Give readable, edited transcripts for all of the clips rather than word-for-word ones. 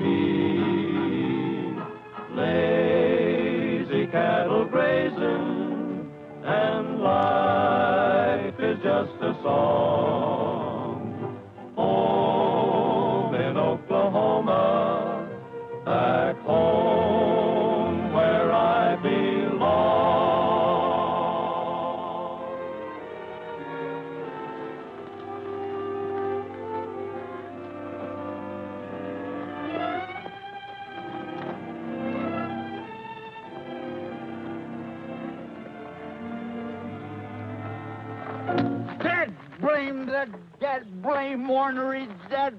be. Lazy cattle grazing, and life is just a song. Home in Oklahoma, back home where I belong. That blame ornery, that...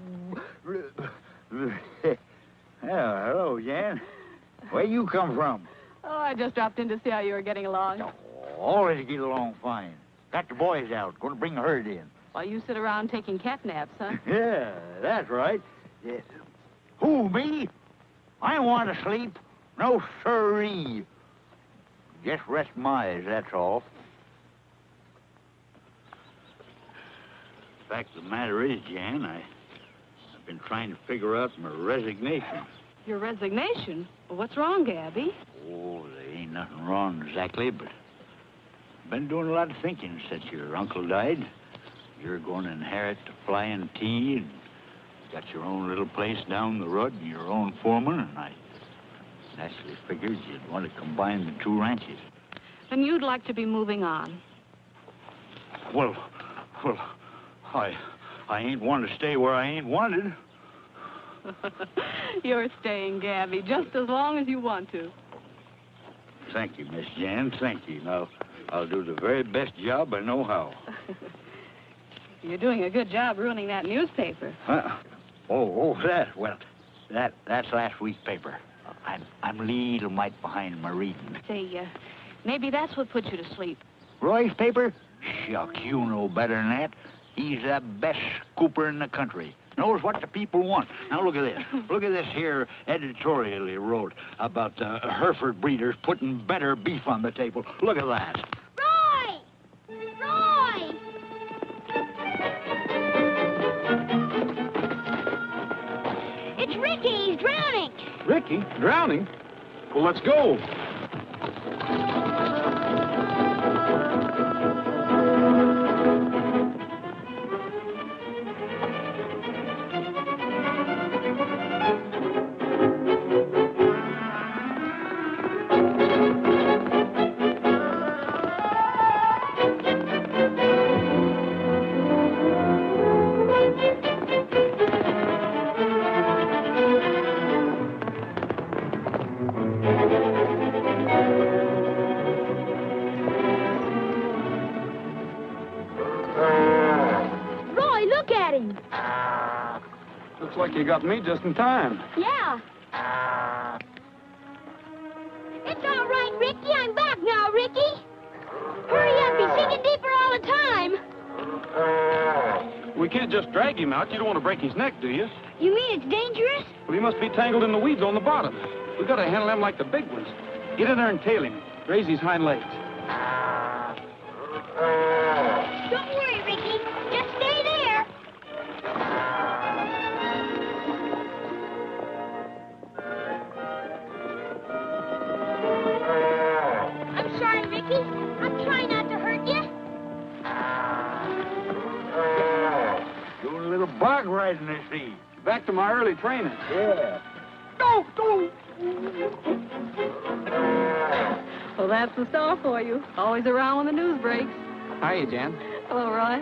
hello, Jan. Where you come from? Oh, I just dropped in to see how you were getting along. Oh, always get along fine. Got the boys out. Going to bring a herd in. While you sit around taking cat naps, huh? Yeah, that's right. Yeah. Who, me? I want to sleep. No siree. Just rest my eyes, that's all. The fact of the matter is, Jan, I've been trying to figure out my resignation. Your resignation? Well, what's wrong, Gabby? Oh, there ain't nothing wrong exactly, but I've been doing a lot of thinking since your uncle died. You're going to inherit the Flying T, and got your own little place down the road and your own foreman, and I naturally figured you'd want to combine the two ranches. Then you'd like to be moving on. Well, I ain't want to stay where I ain't wanted. You're staying, Gabby, just as long as you want to. Thank you, Miss Jan, thank you. Now, I'll do the very best job I know how. You're doing a good job ruining that newspaper. Huh? That? Well, that's last week's paper. I'm a little mite behind my reading. Say, maybe that's what put you to sleep. Roy's paper? Shucks, you know better than that. He's the best scooper in the country. Knows what the people want. Now, look at this. Look at this here editorial he wrote about the Hereford breeders putting better beef on the table. Look at that. Roy! Roy! It's Ricky. He's drowning. Ricky? Drowning? Well, let's go. Looks like you got me just in time. Yeah. It's all right, Ricky. I'm back now, Ricky. Hurry up. He's sinking deeper all the time. We can't just drag him out. You don't want to break his neck, do you? You mean it's dangerous? Well, he must be tangled in the weeds on the bottom. We got to handle him like the big ones. Get in there and tail him. Raise his hind legs. Don't worry, Ricky. Just stay there. I'm sorry, Ricky. I'm trying not to hurt you. Doing a little bog riding, I see. Back to my early training. Yeah. Go! Well, that's the star for you. Always around when the news breaks. Hiya, Jan. Hello, Roy.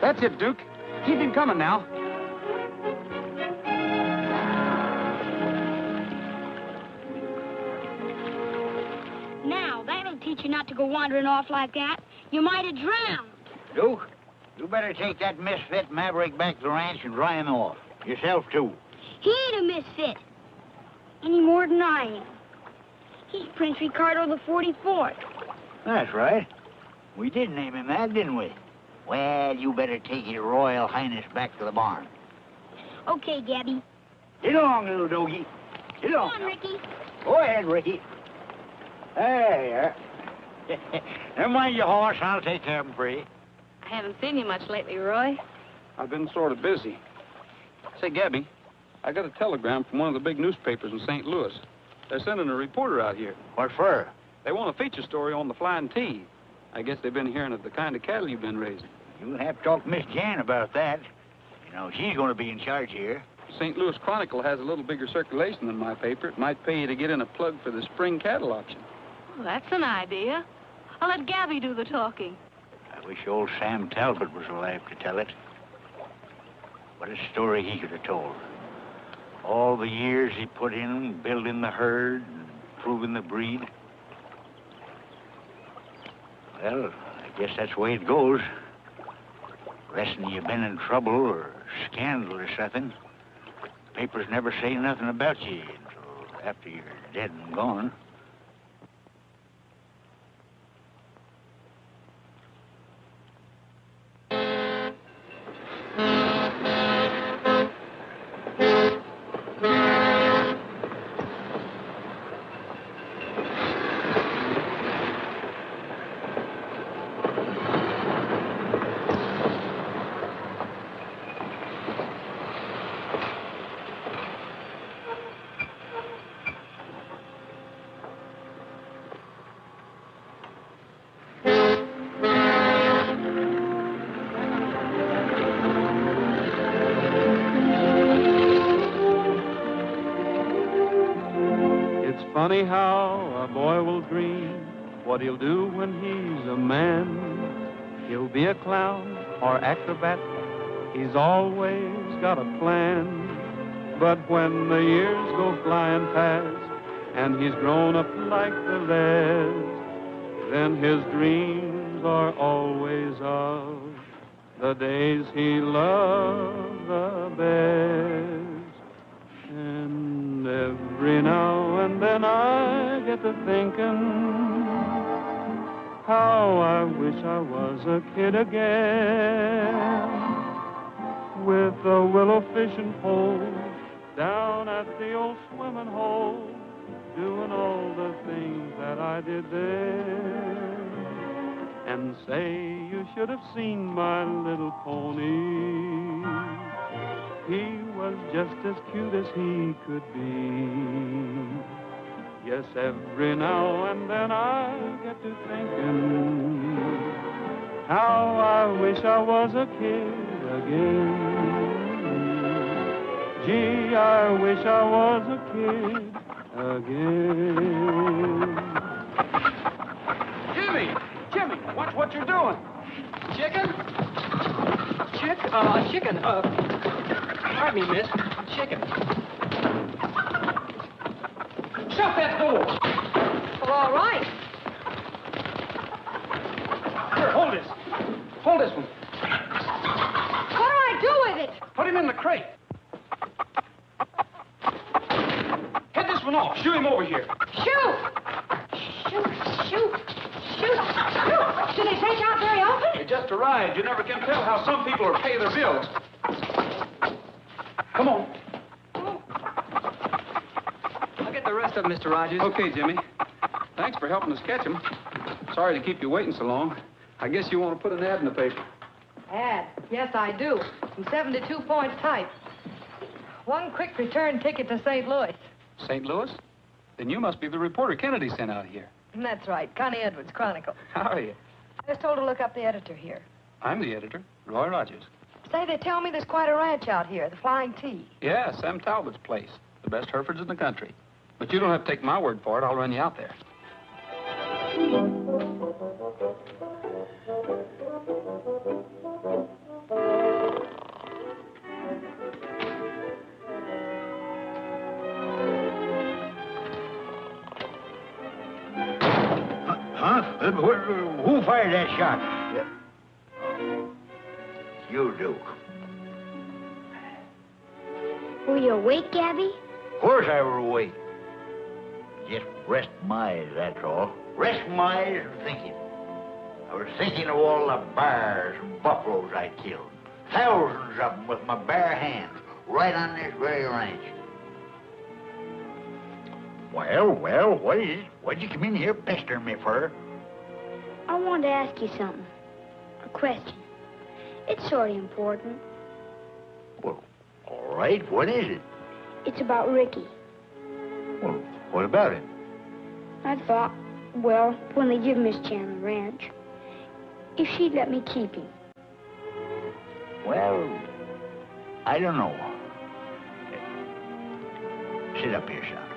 That's it, Duke. Keep him coming now. Now, that'll teach you not to go wandering off like that. You might have drowned. Duke, you better take that misfit maverick back to the ranch and dry him off. Yourself, too. He ain't a misfit. Any more than I am. He's Prince Ricardo the 44th. That's right. We did name him that, didn't we? Well, you better take your Royal Highness back to the barn. Okay, Gabby. Get along, little doggy. Get Come along. on, Ricky. Go ahead, Ricky. There you are. Never mind your horse. I'll take care of him for you. I haven't seen you much lately, Roy. I've been sort of busy. Say, Gabby, I got a telegram from one of the big newspapers in St. Louis. They're sending a reporter out here. What for? They want a feature story on the Flying T. I guess they've been hearing of the kind of cattle you've been raising. You'll have to talk to Miss Jan about that. You know, she's going to be in charge here. St. Louis Chronicle has a little bigger circulation than my paper. It might pay you to get in a plug for the spring cattle auction. Well, that's an idea. I'll let Gabby do the talking. I wish old Sam Talbot was alive to tell it. What a story he could have told. All the years he put in building the herd and improving the breed. Well, I guess that's the way it goes. Reckon you've been in trouble or scandal or something. Papers never say nothing about you until after you're dead and gone. Funny how a boy will dream what he'll do when he's a man. He'll be a clown or acrobat. He's always got a plan. But when the years go flying past and he's grown up like the rest, then his dreams are always of the days he loved the best. And every now and then I get to thinking how I wish I was a kid again, with a willow fishing pole down at the old swimming hole, doing all the things that I did there. And say, you should have seen my little pony. He was just as cute as he could be. Yes, every now and then I get to thinking how I wish I was a kid again. Gee, I wish I was a kid again. Jimmy, watch what you're doing. Chicken? Chicken. Pardon me, miss. Chicken. Shut that door. Well, all right. Here, hold this. Hold this one. What do I do with it? Put him in the crate. Head this one off. Shoot him over here. Shoot! Do they take out very often? They just arrived. You never can tell how some people are pay their bills. Come on. I'll get the rest of them, Mr. Rogers. Okay, Jimmy. Thanks for helping us catch them. Sorry to keep you waiting so long. I guess you want to put an ad in the paper. Ad? Yes, I do. In 72 points type. One quick return ticket to St. Louis. St. Louis? Then you must be the reporter Kennedy sent out here. That's right. Connie Edwards, Chronicle. How are you? I was told to look up the editor here. I'm the editor, Roy Rogers. Say, they tell me there's quite a ranch out here, the Flying T. Yeah, Sam Talbot's place. The best Herefords in the country. But you don't have to take my word for it. I'll run you out there. Who fired that shot? You, Duke. Were you awake, Gabby? Of course I were awake. Just rest my eyes, that's all. Rest my eyes and thinking. I was thinking of all the bears and buffaloes I killed. Thousands of them with my bare hands, right on this very ranch. Well, what is it? What'd you come in here pestering me for? I wanted to ask you something. A question. It's sort of important. Well, all right, what is it? It's about Ricky. Well, what about him? I thought, well, when they give Miss Jan the ranch, if she'd let me keep him. Well, I don't know. Sit up here, son.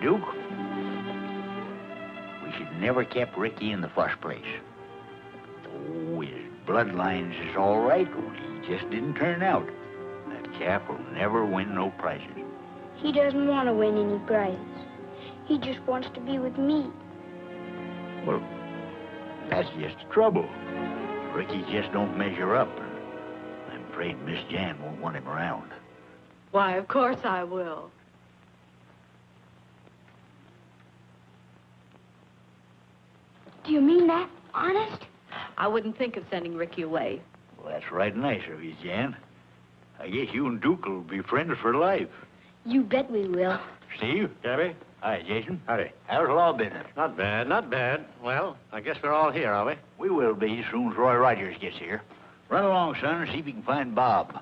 Duke, we should never kept Ricky in the first place. Oh, his bloodlines is all right. He just didn't turn out. That calf will never win no prizes. He doesn't want to win any prizes. He just wants to be with me. Well, that's just the trouble. Ricky just don't measure up. I'm afraid Miss Jan won't want him around. Why, of course I will. Do you mean that? Honest? I wouldn't think of sending Ricky away. Well, that's right nice of you, Jan. I guess you and Duke will be friends for life. You bet we will. Steve? Gabby? Hi, Jason. Howdy. How's law business? Not bad, not bad. Well, I guess we're all here, are we? We will be as soon as Roy Rogers gets here. Run along, son, and see if you can find Bob.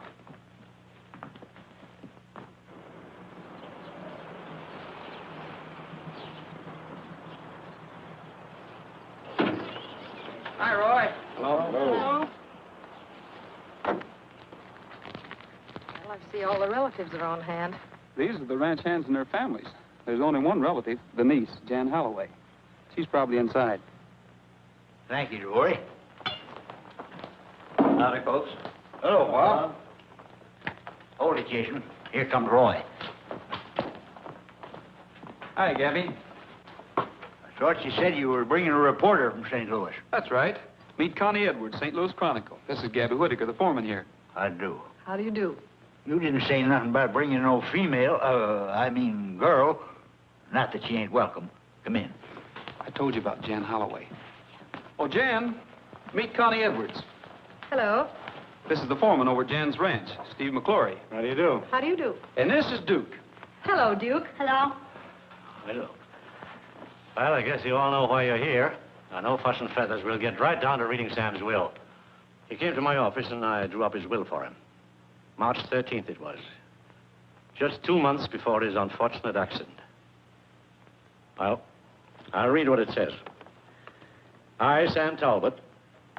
Hi, Roy. Well, I see all the relatives are on hand. These are the ranch hands and their families. There's only one relative, the niece, Jan Holloway. She's probably inside. Thank you, Roy. Howdy, folks. Hello, Bob. Hold it, Jason. Here comes Roy. Hi, Gabby. I thought you said you were bringing a reporter from St. Louis. That's right. Meet Connie Edwards, St. Louis Chronicle. This is Gabby Whitaker, the foreman here. I do. How do you do? You didn't say nothing about bringing no girl. Not that she ain't welcome. Come in. I told you about Jan Holloway. Oh, Jan, meet Connie Edwards. Hello. This is the foreman over at Jan's ranch, Steve McClory. How do you do? How do you do? And this is Duke. Hello, Duke. Hello. Hello. Well, I guess you all know why you're here. No fuss and feathers. We'll get right down to reading Sam's will. He came to my office, and I drew up his will for him. March 13th it was. Just 2 months before his unfortunate accident. Well, I'll read what it says. I, Sam Talbot,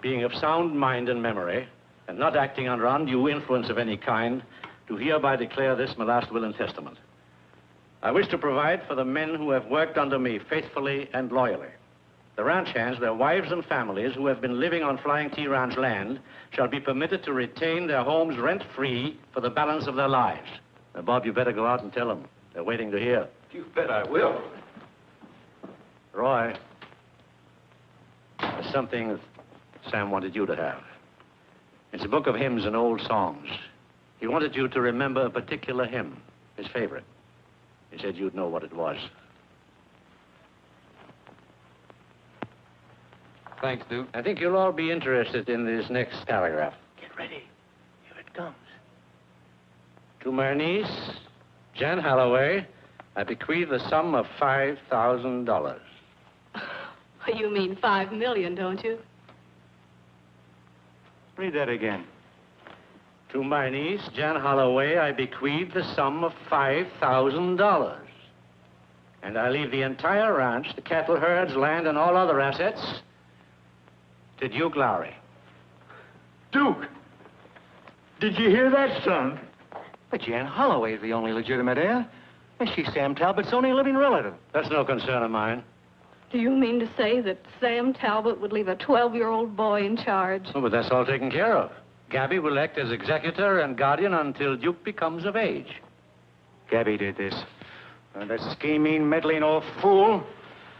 being of sound mind and memory, and not acting under undue influence of any kind, do hereby declare this my last will and testament. I wish to provide for the men who have worked under me faithfully and loyally. The ranch hands, their wives and families who have been living on Flying T Ranch land shall be permitted to retain their homes rent-free for the balance of their lives. Now, Bob, you better go out and tell them. They're waiting to hear. You bet I will. Roy, there's something that Sam wanted you to have. It's a book of hymns and old songs. He wanted you to remember a particular hymn, his favorite. He said you'd know what it was. Thanks, Duke. I think you'll all be interested in this next paragraph. Get ready. Here it comes. To my niece, Jan Holloway, I bequeath the sum of $5,000. You mean 5 million, don't you? Read that again. To my niece, Jan Holloway, I bequeath the sum of $5,000. And I leave the entire ranch, the cattle herds, land, and all other assets to Duke Lowry. Duke! Did you hear that, son? But Jan Holloway is the only legitimate heir. And she's Sam Talbot's only living relative. That's no concern of mine. Do you mean to say that Sam Talbot would leave a 12-year-old boy in charge? Oh, but that's all taken care of. Gabby will act as executor and guardian until Duke becomes of age. Gabby did this. That scheming, meddling old fool.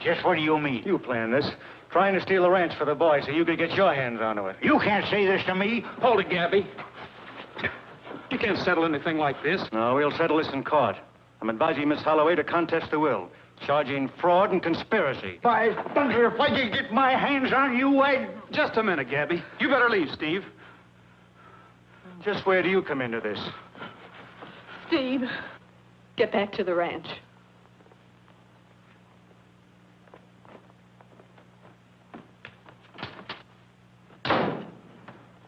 Just what do you mean? You planned this. Trying to steal the ranch for the boy so you could get your hands onto it. You can't say this to me. Hold it, Gabby. You can't settle anything like this. No, we'll settle this in court. I'm advising Miss Holloway to contest the will, charging fraud and conspiracy. By thunder, if I could get my hands on you, I'd... Just a minute, Gabby. You better leave, Steve. Just where do you come into this? Steve, get back to the ranch.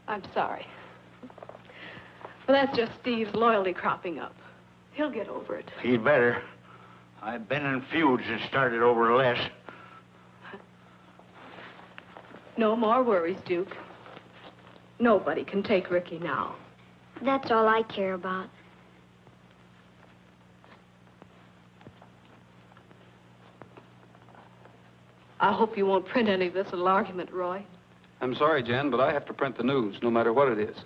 I'm sorry. Well, that's just Steve's loyalty cropping up. He'll get over it. He'd better. I've been in feuds that started over less. No more worries, Duke. Nobody can take Ricky now. That's all I care about. I hope you won't print any of this little argument, Roy. I'm sorry, Jen, but I have to print the news, no matter what it is.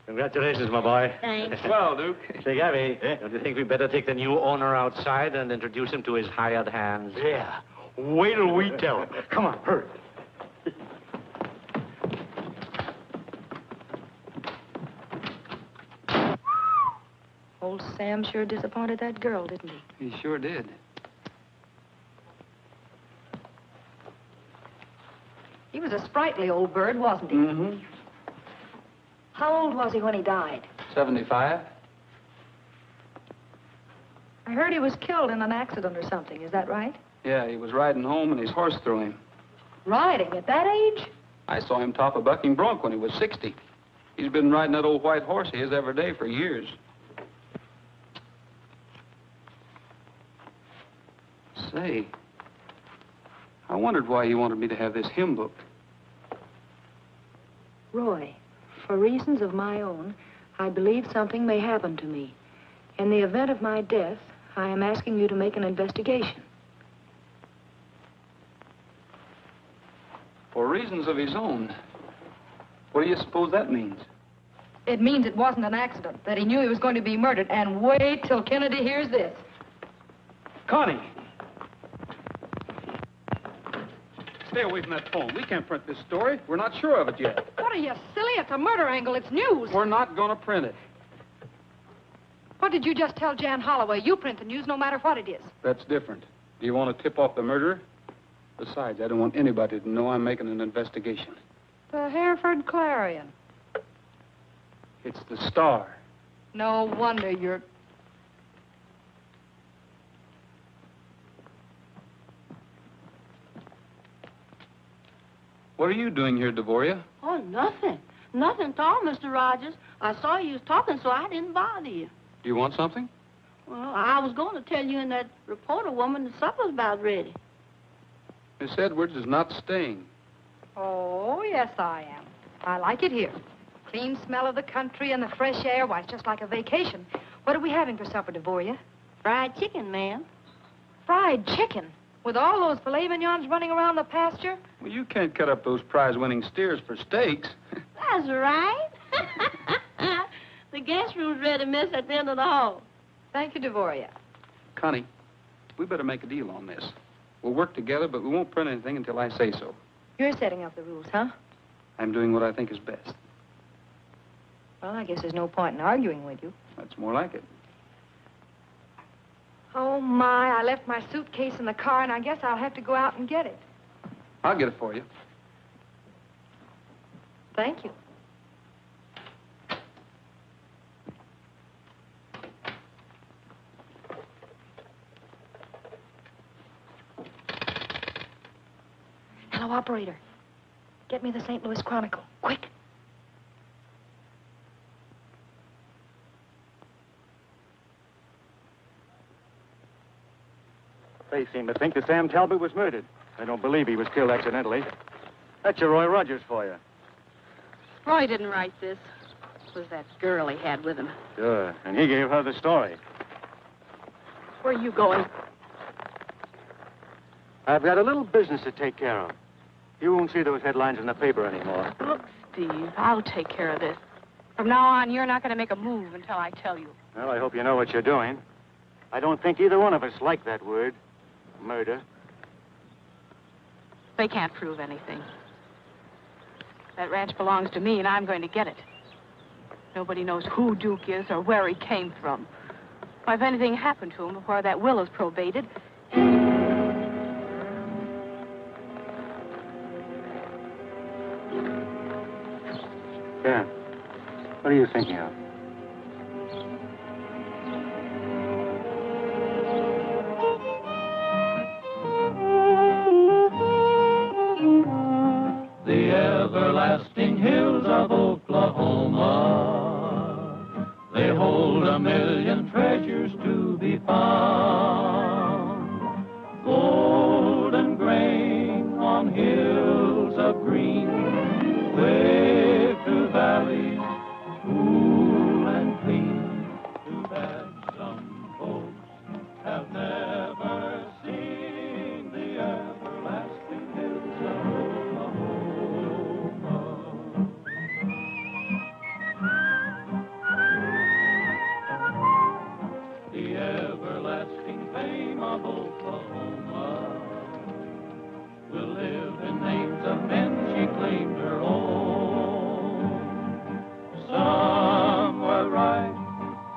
Congratulations, my boy. Thanks. Well, Duke. Say, Gabby, don't you think we'd better take the new owner outside and introduce him to his hired hands? Yeah. Wait till we tell him. Come on, hurry. Old Sam sure disappointed that girl, didn't he? He sure did. He was a sprightly old bird, wasn't he? Mm-hmm. How old was he when he died? 75. I heard he was killed in an accident or something. Is that right? Yeah, he was riding home and his horse threw him. Riding at that age? I saw him top a bucking bronc when he was 60. He's been riding that old white horse of his every day for years. Say, I wondered why he wanted me to have this hymn book. Roy, for reasons of my own, I believe something may happen to me. In the event of my death, I am asking you to make an investigation. For reasons of his own. What do you suppose that means? It means it wasn't an accident, that he knew he was going to be murdered. And wait till Kennedy hears this. Connie! Stay away from that phone. We can't print this story. We're not sure of it yet. What are you, silly? It's a murder angle. It's news. We're not going to print it. What did you just tell Jan Holloway? You print the news no matter what it is. That's different. Do you want to tip off the murderer? Besides, I don't want anybody to know I'm making an investigation. The Hereford Clarion. It's the Star. No wonder you're... What are you doing here, Devoria? Oh, nothing. Nothing at all, Mr. Rogers. I saw you was talking, so I didn't bother you. Do you want something? Well, I was going to tell you and that reporter woman the supper's about ready. Miss Edwards is not staying. Oh, yes, I am. I like it here. Clean smell of the country and the fresh air. Why, it's just like a vacation. What are we having for supper, Devoria? Fried chicken, ma'am. Fried chicken? With all those filet mignons running around the pasture? Well, you can't cut up those prize-winning steers for steaks. That's right. The guest room's ready, miss, at the end of the hall. Thank you, Devoria. Connie, we better make a deal on this. We'll work together, but we won't print anything until I say so. You're setting up the rules, huh? I'm doing what I think is best. Well, I guess there's no point in arguing with you. That's more like it. Oh, my, I left my suitcase in the car, and I guess I'll have to go out and get it. I'll get it for you. Thank you. Hello, operator. Get me the St. Louis Chronicle. Quick. They seem to think that Sam Talbot was murdered. They don't believe he was killed accidentally. That's your Roy Rogers for you. Roy didn't write this. It was that girl he had with him. Sure, and he gave her the story. Where are you going? I've got a little business to take care of. You won't see those headlines in the paper anymore. Look, Steve, I'll take care of this. From now on, you're not going to make a move until I tell you. Well, I hope you know what you're doing. I don't think either one of us like that word, murder. They can't prove anything. That ranch belongs to me, and I'm going to get it. Nobody knows who Duke is or where he came from. Why, if anything happened to him before that will is probated... Yeah. What are you thinking of? hold a million treasures to be found. Golden grain on hills of green, wave to valleys cool and clean. Too bad some folks have never seen the everlasting hills of Oklahoma. The everlasting fame of Oklahoma will live in names of men she claimed her own. Some were right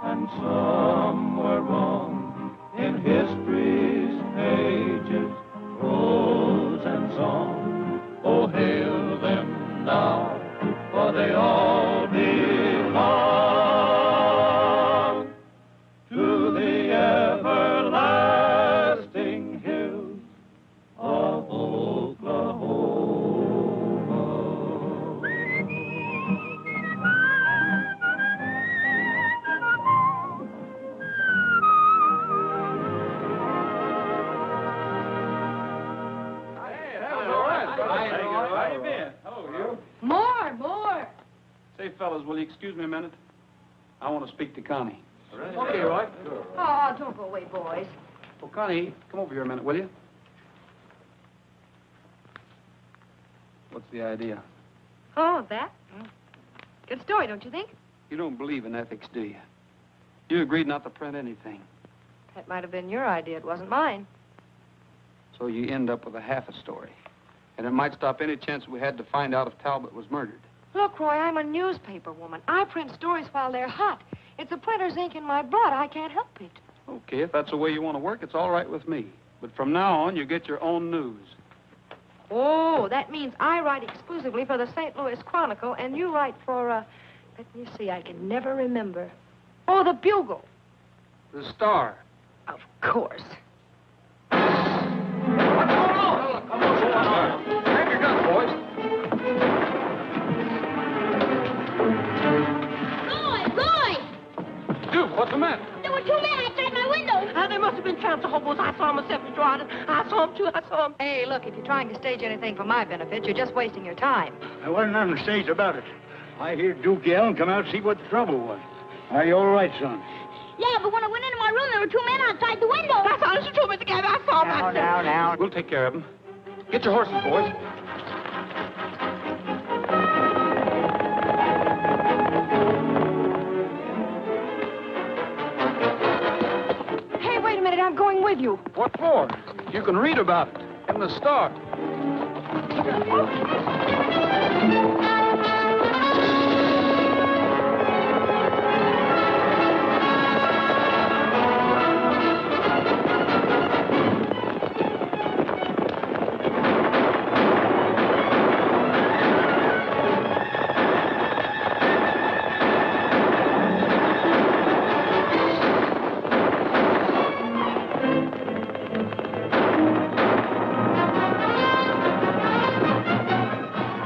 and some were wrong in history's pages, prose and song. Oh, hail them now, for they all belong to the everlasting hills of Oklahoma. More. Say, fellas, will you excuse me a minute? I want to speak to Connie. Okay, Roy. Oh, don't go away, boys. Well, Connie, come over here a minute, will you? What's the idea? Oh, that? Good story, don't you think? You don't believe in ethics, do you? You agreed not to print anything. That might have been your idea. It wasn't mine. So you end up with a half a story. And it might stop any chance we had to find out if Talbot was murdered. Look, Roy, I'm a newspaper woman. I print stories while they're hot. It's the printer's ink in my blood. I can't help it. Okay, if that's the way you want to work, it's all right with me. But from now on, you get your own news. Oh, that means I write exclusively for the St. Louis Chronicle, and you write for, let me see, I can never remember. Oh, the Bugle. The Star. Of course. Grab your gun, boys. Roy! Duke, what's the matter? There were two men outside my window. They must have been tramps or hobos. I saw them myself, Mr. Arden. I saw them, too. I saw them. Hey, look, if you're trying to stage anything for my benefit, you're just wasting your time. There wasn't nothing staged about it. I heard Duke yell and come out to see what the trouble was. Are you all right, son? Yeah, but when I went into my room, there were two men outside the window. That's honest truth, Mr. Gabby. I saw them. Now. We'll take care of them. Get your horses, boys. Hey, wait a minute, I'm going with you. What for? You can read about it in the Star.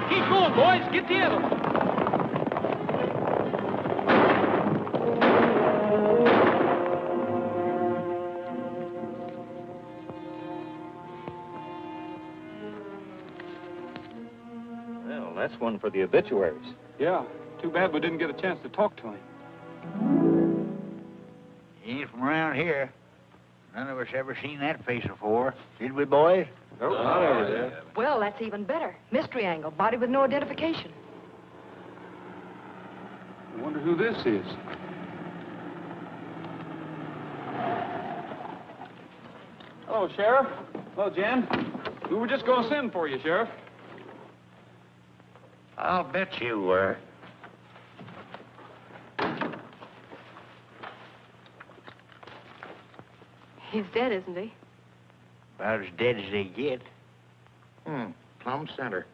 Keep going, boys. Get the other one. Well, that's one for the obituaries. Yeah. Too bad we didn't get a chance to talk to him. He ain't from around here. None of us ever seen that face before. Did we, boys? Nope, not ever did. Well, that's even better. Mystery angle, body with no identification. I wonder who this is. Hello, Sheriff. Hello, Jen. We were just going to send for you, Sheriff. I'll bet you were. He's dead, isn't he? About as dead as they get. Plum Center.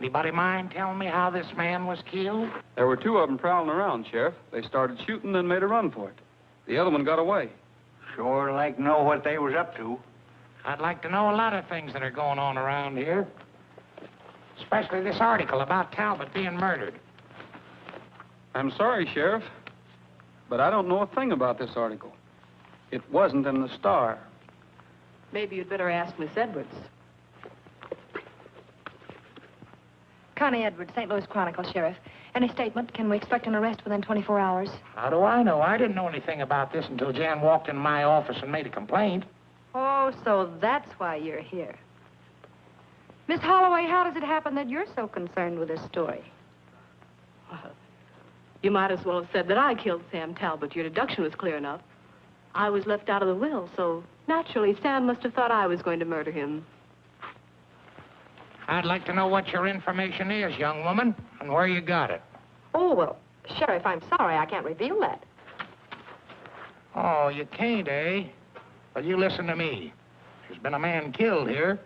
Anybody mind telling me how this man was killed? There were two of them prowling around, Sheriff. They started shooting and made a run for it. The other one got away. Sure like to know what they was up to. I'd like to know a lot of things that are going on around here. Especially this article about Talbot being murdered. I'm sorry, Sheriff, but I don't know a thing about this article. It wasn't in the Star. Maybe you'd better ask Miss Edwards. Connie Edwards, St. Louis Chronicle, Sheriff. Any statement? Can we expect an arrest within 24 hours? How do I know? I didn't know anything about this until Jan walked in my office and made a complaint. Oh, so that's why you're here. Miss Holloway, how does it happen that you're so concerned with this story? You might as well have said that I killed Sam Talbot. Your deduction was clear enough. I was left out of the will, so naturally Sam must have thought I was going to murder him. I'd like to know what your information is, young woman, and where you got it. Oh, well, Sheriff, I'm sorry. I can't reveal that. Oh, you can't, eh? Well, you listen to me. There's been a man killed here,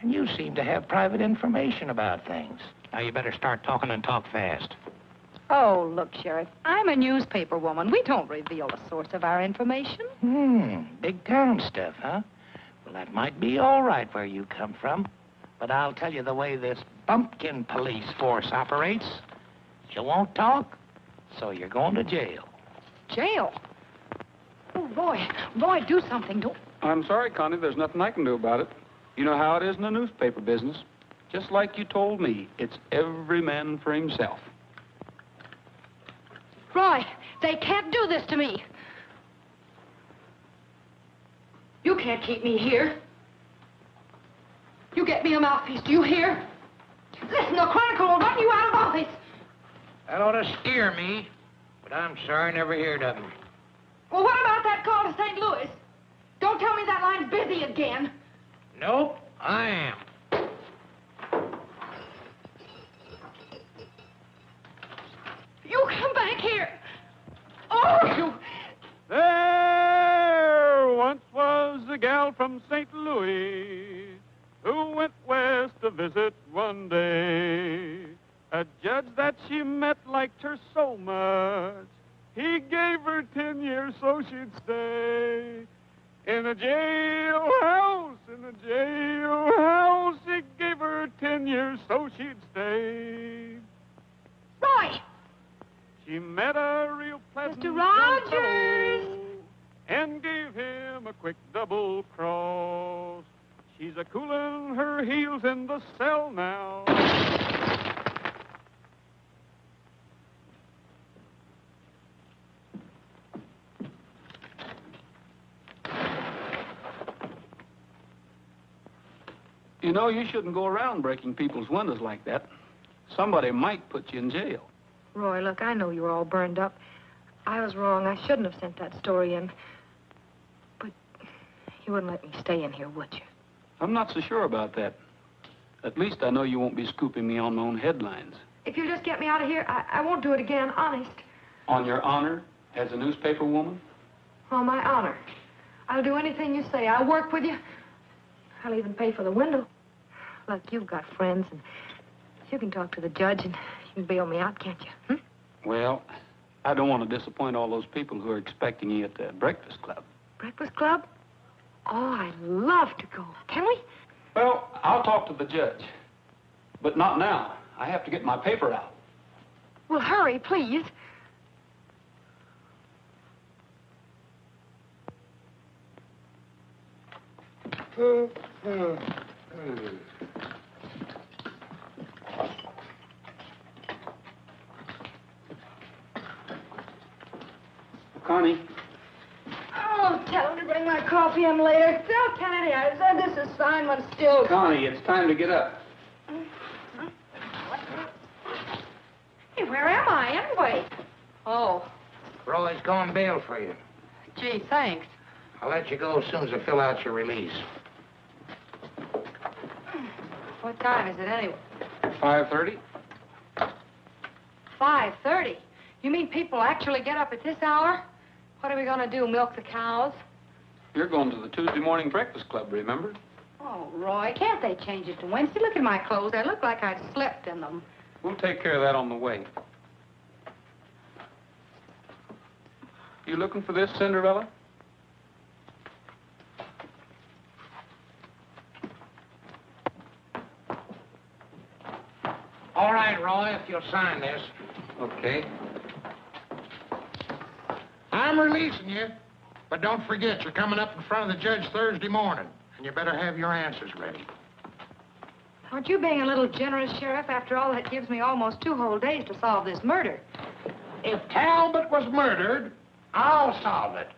and you seem to have private information about things. Now, you better start talking and talk fast. Oh, look, Sheriff, I'm a newspaper woman. We don't reveal the source of our information. Big town stuff, huh? Well, that might be all right where you come from. But I'll tell you the way this bumpkin police force operates. You won't talk, so you're going to jail. Jail? Oh, Roy. Roy, do something. Don't... I'm sorry, Connie. There's nothing I can do about it. You know how it is in the newspaper business. Just like you told me, it's every man for himself. Roy, they can't do this to me. You can't keep me here. You get me a mouthpiece, do you hear? Listen, the Chronicle will run you out of office. That ought to scare me, but I'm sorry I never heard of him. Well, what about that call to St. Louis? Don't tell me that line's busy again. Nope, I am. You come back here. Oh, you... There once was a gal from St. Louis who went west to visit one day. A judge that she met liked her so much, he gave her 10 years so she'd stay. In a jailhouse, he gave her 10 years so she'd stay. Roy! She met a real pleasant Mr. Rogers! fellow and gave him a quick double cross. She's a coolin' her heels in the cell now. You know, you shouldn't go around breaking people's windows like that. Somebody might put you in jail. Roy, look, I know you're all burned up. I was wrong. I shouldn't have sent that story in. But you wouldn't let me stay in here, would you? I'm not so sure about that. At least I know you won't be scooping me on my own headlines. If you'll just get me out of here, I won't do it again, honest. On your honor as a newspaper woman? On my honor. I'll do anything you say. I'll work with you. I'll even pay for the window. Look, you've got friends, and you can talk to the judge, and you can bail me out, can't you? Well, I don't want to disappoint all those people who are expecting you at the Breakfast Club. Breakfast Club? Oh, I'd love to go. Can we? Well, I'll talk to the judge. But not now. I have to get my paper out. Well, hurry, please. Connie. Oh, tell him to bring my coffee in later. Tell Kennedy I said this assignment's still... Connie, it's time to get up. Hey, where am I, anyway? Oh. Roy's gone bail for you. Gee, thanks. I'll let you go as soon as I fill out your release. What time is it, anyway? 5:30. 5:30? You mean people actually get up at this hour? What are we going to do, milk the cows? You're going to the Tuesday morning Breakfast Club, remember? Oh, Roy, can't they change it to Wednesday? Look at my clothes. They look like I'd slept in them. We'll take care of that on the way. You looking for this, Cinderella? All right, Roy, if you'll sign this. Okay. I'm releasing you. But don't forget, you're coming up in front of the judge Thursday morning, and you better have your answers ready. Aren't you being a little generous, Sheriff? After all, that gives me almost 2 whole days to solve this murder. If Talbot was murdered, I'll solve it.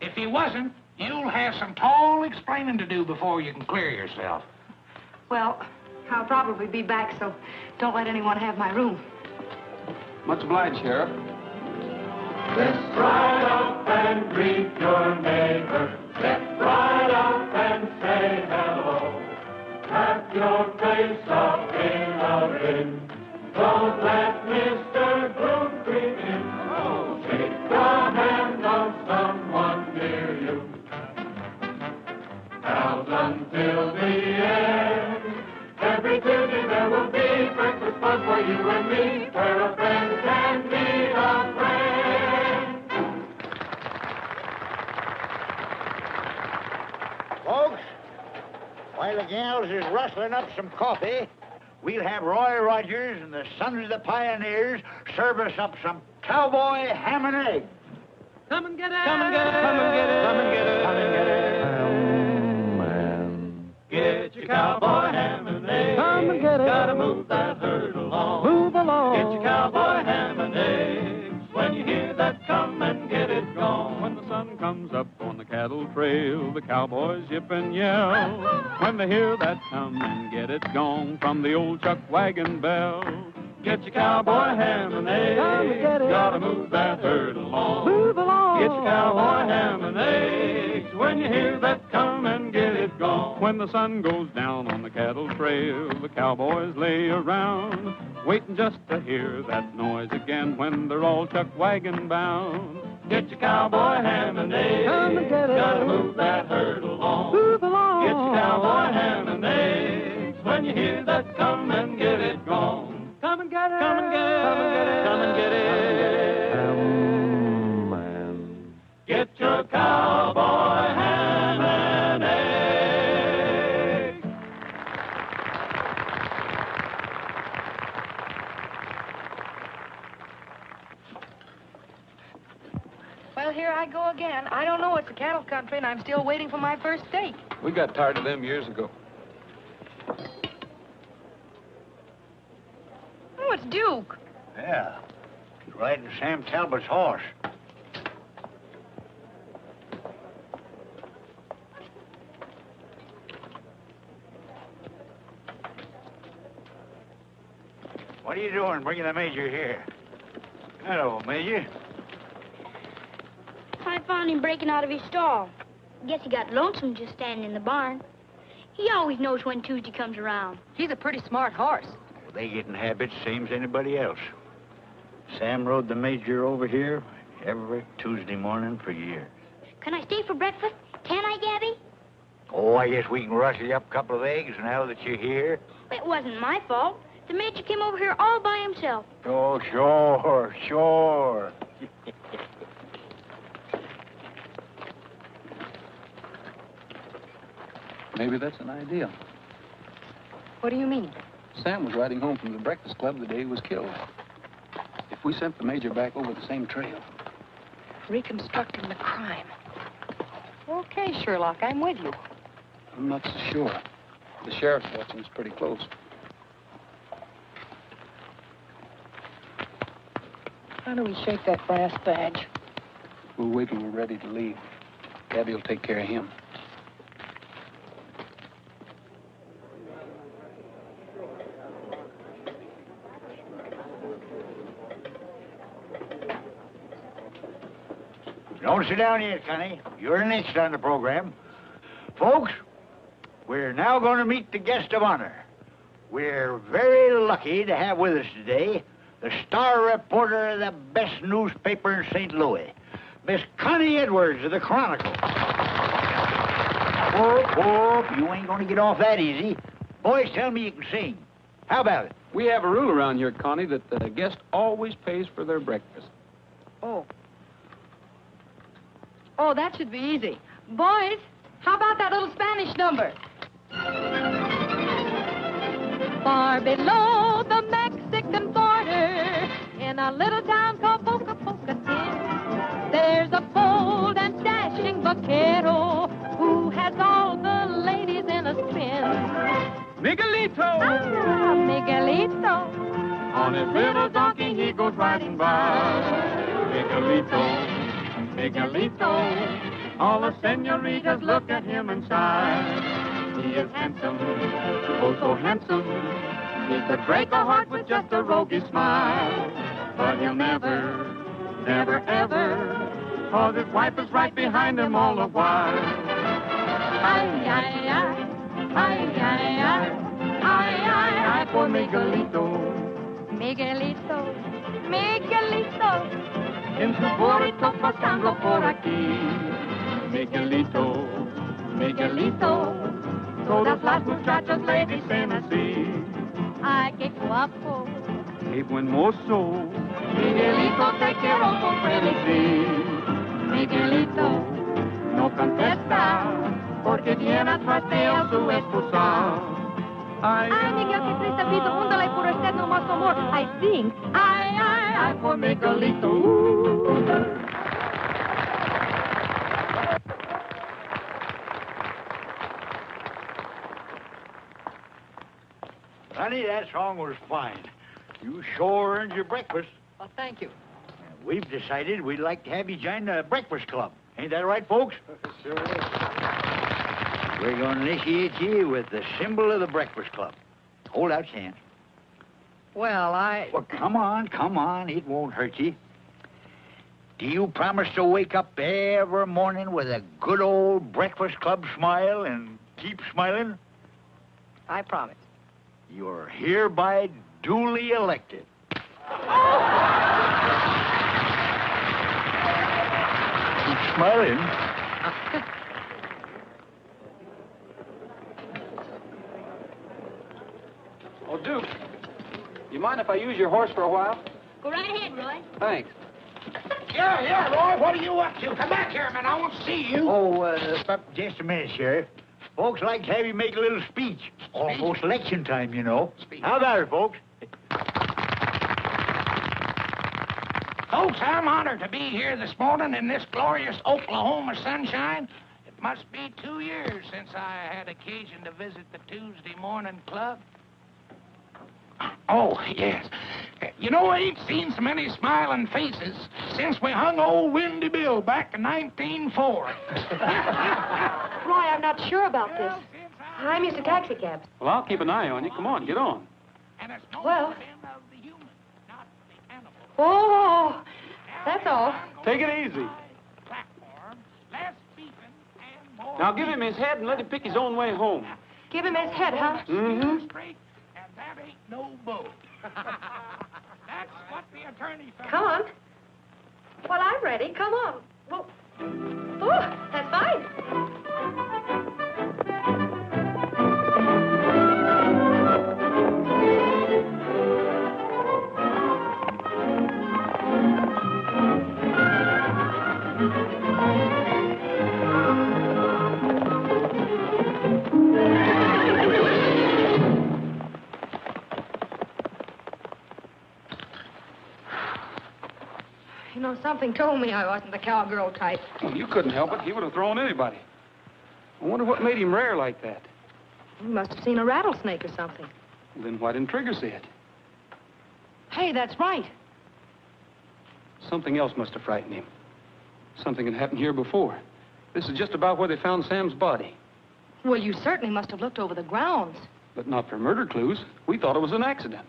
If he wasn't, you'll have some tall explaining to do before you can clear yourself. Well, I'll probably be back, so don't let anyone have my room. Much obliged, Sheriff. Let's ride up and greet your neighbor. Let's ride up and say hello. Wrap your face up in a ring. Don't let Mr. Gloom creep in. Shake the hand of someone near you. Pals until the end. Every Tuesday there will be breakfast fun for you and me, where a friend can meet a friend. Folks, while the gals is rustling up some coffee, we'll have Roy Rogers and the Sons of the Pioneers serve us up some cowboy ham and eggs. Come and get it. Come and get it. Come and get it. Come and get it. Come and get it. Get your cowboy ham and eggs. Come and get it. Gotta move that herd along. Move along. Get your cowboy ham and eggs. When you hear that, come and get it gone. When the sun comes up on the cattle trail, the cowboys yip and yell. When they hear that, come and get it gone from the old chuck wagon bell. Get your cowboy ham and eggs. Come and get it. Gotta move that herd along. Move along. Get your cowboy ham and eggs. When you hear that, come and get it gone. When the sun goes down on the cattle trail, the cowboys lay around, waiting just to hear that noise again when they're all chuck wagon bound. Get your cowboy ham and eggs. Come and get it. Gotta move that herd along. Move along. Get your cowboy ham and eggs. When you hear that, come and get it gone. Come and get it. Come and get it. Come and get it. Come and get it. Get your cowboy ham and eggs. Well, here I go again. I don't know. It's a cattle country, and I'm still waiting for my first steak. We got tired of them years ago. Oh, it's Duke. Yeah, he's riding Sam Talbot's horse. What are you doing bringing the Major here? Hello, Major. I found him breaking out of his stall. Guess he got lonesome just standing in the barn. He always knows when Tuesday comes around. He's a pretty smart horse. Well, they get in habits same as anybody else. Sam rode the Major over here every Tuesday morning for years. Can I stay for breakfast? Can I, Gabby? Oh, I guess we can rustle you up a couple of eggs now that you're here. It wasn't my fault. The Major came over here all by himself. Oh, sure, sure. Maybe that's an idea. What do you mean? Sam was riding home from the Breakfast Club the day he was killed. If we sent the Major back over the same trail. Reconstructing the crime. Okay, Sherlock, I'm with you. I'm not so sure. The sheriff's watching us pretty close. How do we shake that brass badge? We'll wait till we're ready to leave. Gabby will take care of him. Don't sit down yet, Connie. You're next on the program. Folks, we're now going to meet the guest of honor. We're very lucky to have with us today the star reporter of the best newspaper in St. Louis, Miss Connie Edwards of the Chronicle. Whoop, you ain't going to get off that easy. Boys tell me you can sing. How about it? We have a rule around here, Connie, that the guest always pays for their breakfast. Oh, that should be easy. Boys, how about that little Spanish number? Far below the Mexican border, in a little town called Boca Boca, there's a Miguelito. Ah, Miguelito. On his little donkey he goes riding by. Miguelito, Miguelito. All the senoritas look at him and sigh. He is handsome, oh so handsome. He could break a heart with just a roguish smile. But he'll never, never, ever, 'cause his wife is right behind him all the while. Ay, ay, ay, ay, ay, ay, ay, ay, ay, for Miguelito. Miguelito, Miguelito. En su burrito pasando por aquí. Miguelito, Miguelito. Todas las muchachas le dicen así. Ay, qué guapo. Qué buen mozo. Miguelito, te quiero con frenesí. Miguelito, no contesta, porque tiene atrás de él su esposa. Ay, Miguel, qué triste vida, úndale por usted no más amor. I sing. Ay, ay, ay, por Miguelito. Honey, that song was fine. You sure earned your breakfast. Well, thank you. We've decided we'd like to have you join the Breakfast Club. Ain't that right, folks? Sure is. We're going to initiate you with the symbol of the Breakfast Club. Hold out your hand. Well, Well, come on. It won't hurt you. Do you promise to wake up every morning with a good old Breakfast Club smile and keep smiling? I promise. You're hereby duly elected. Keep smiling. Oh, Duke, you mind if I use your horse for a while? Go right ahead, Roy. Thanks. Yeah, Roy, what are you up to? Come back here, man. I want to see you. Oh, just a minute, Sheriff. Folks like to have you make a little speech. Almost election time, you know. How about it, folks? Folks, I'm honored to be here this morning in this glorious Oklahoma sunshine. It must be 2 years since I had occasion to visit the Tuesday morning club. Oh, yes. You know, I ain't seen so many smiling faces since we hung old Windy Bill back in 1904. Roy, I'm not sure about this. I'm used to taxi cabs. Well, I'll keep an eye on you. Come on, get on. And it's no Well. sin of the human, not the animal. Oh, that's all. Take it easy. Platform, less beefing and more. Now give him his head and let him pick his own way home. Give him his head, huh? Mm-hmm. Straight, and that ain't no bull. That's what the attorney found. Come on. Well, I'm ready. Come on. Well, oh, that's fine. You know, something told me I wasn't the cowgirl type. Well, you couldn't help it. He would have thrown anybody. I wonder what made him rare like that. You must have seen a rattlesnake or something. Well, then why didn't Trigger see it? Hey, that's right. Something else must have frightened him. Something had happened here before. This is just about where they found Sam's body. Well, you certainly must have looked over the grounds. But not for murder clues. We thought it was an accident.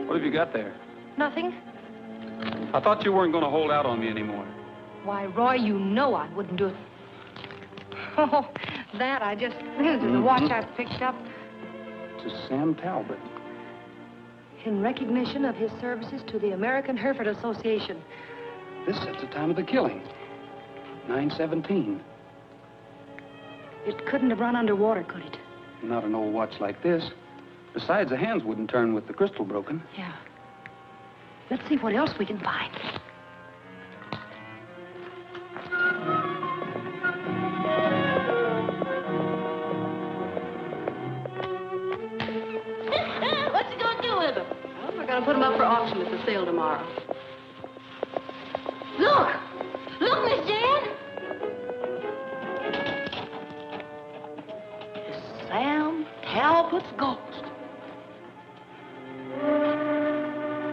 What have you got there? Nothing? I thought you weren't going to hold out on me anymore. Why, Roy, you know I wouldn't do it. Oh, that I just... This is the watch I picked up To Sam Talbot. in recognition of his services to the American Hereford Association. This sets the time of the killing. 9:17. It couldn't have run underwater, could it? Not an old watch like this. Besides, the hands wouldn't turn with the crystal broken. Yeah. Let's see what else we can find. What's he gonna do with them? Well, we're going to put them up for auction at the sale tomorrow. Look! Look, Miss Jan! Sam Talbot's ghost.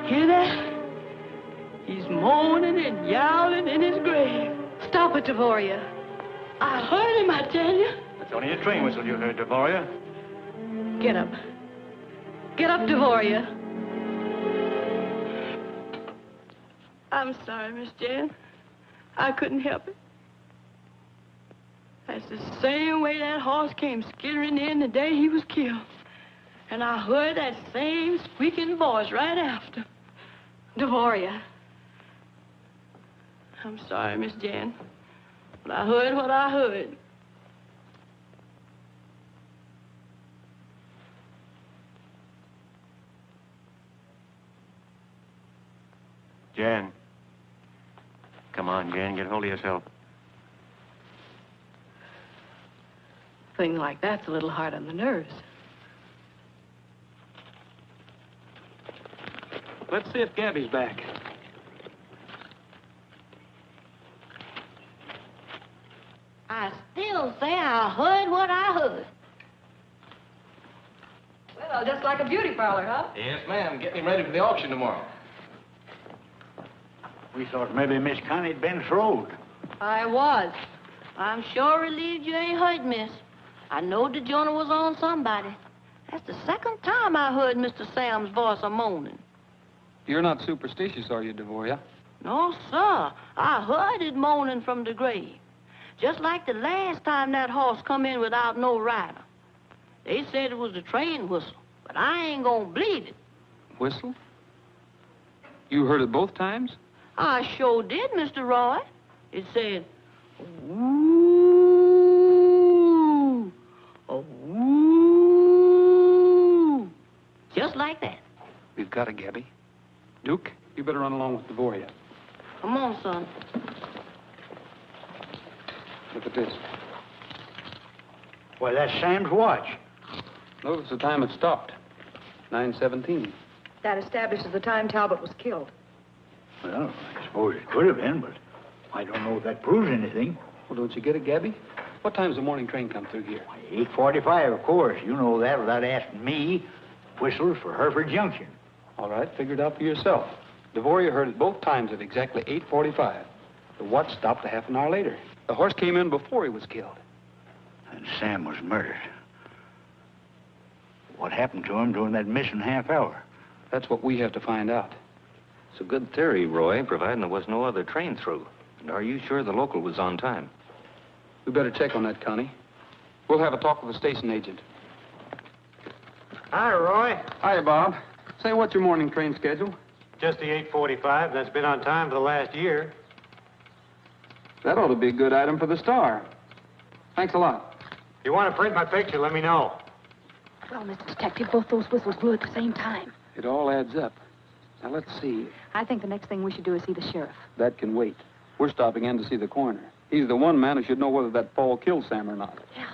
Hear that? He's moaning and yowling in his grave. Stop it, Devoria. I heard him, I tell you. It's only a train whistle you heard, Devoria. Get up. Get up, Devoria. I'm sorry, Miss Jan. I couldn't help it. That's the same way that horse came skittering in the day he was killed. And I heard that same squeaking voice right after. Devoria. I'm sorry, Miss Jan, but I heard what I heard. Jan. Come on, Jan, get hold of yourself. Thing like that's a little hard on the nerves. Let's see if Gabby's back. I still say I heard what I heard. Well, just like a beauty parlor, huh? Yes, ma'am. Getting him ready for the auction tomorrow. We thought maybe Miss Connie'd been throwed. I was. I'm sure relieved you ain't hurt, miss. I knowed the Jonah was on somebody. That's the second time I heard Mr. Sam's voice a-moaning. You're not superstitious, are you, Devoria? No, sir. I heard it moaning from the grave. Just like the last time that horse come in without no rider. They said it was the train whistle, but I ain't gonna believe it. Whistle? You heard it both times? I sure did, Mr. Roy. It said, ooh, ooh, just like that. We've got it, Gabby. Duke, you better run along with Devoria. Come on, son. Look at this. Why, that's Sam's watch. Notice the time it stopped. 9:17. That establishes the time Talbot was killed. Well, I suppose it could have been, but I don't know if that proves anything. Well, don't you get it, Gabby? What time's the morning train come through here? 8:45, of course. You know that without asking me. Whistles for Hereford Junction. All right, figure it out for yourself. Devoria heard it both times at exactly 8:45. The watch stopped a half an hour later. The horse came in before he was killed. And Sam was murdered. What happened to him during that missing half hour? That's what we have to find out. It's a good theory, Roy, providing there was no other train through. And are you sure the local was on time? We better check on that, Connie. We'll have a talk with the station agent. Hi, Roy. Hiya, Bob. Say, what's your morning train schedule? Just the 8:45. That's been on time for the last year. That ought to be a good item for the Star. Thanks a lot. If you want to print my picture, let me know. Well, Mr. Detective, both those whistles blew at the same time. It all adds up. Now, let's see. I think the next thing we should do is see the sheriff. That can wait. We're stopping in to see the coroner. He's the one man who should know whether that fall killed Sam or not. Yeah.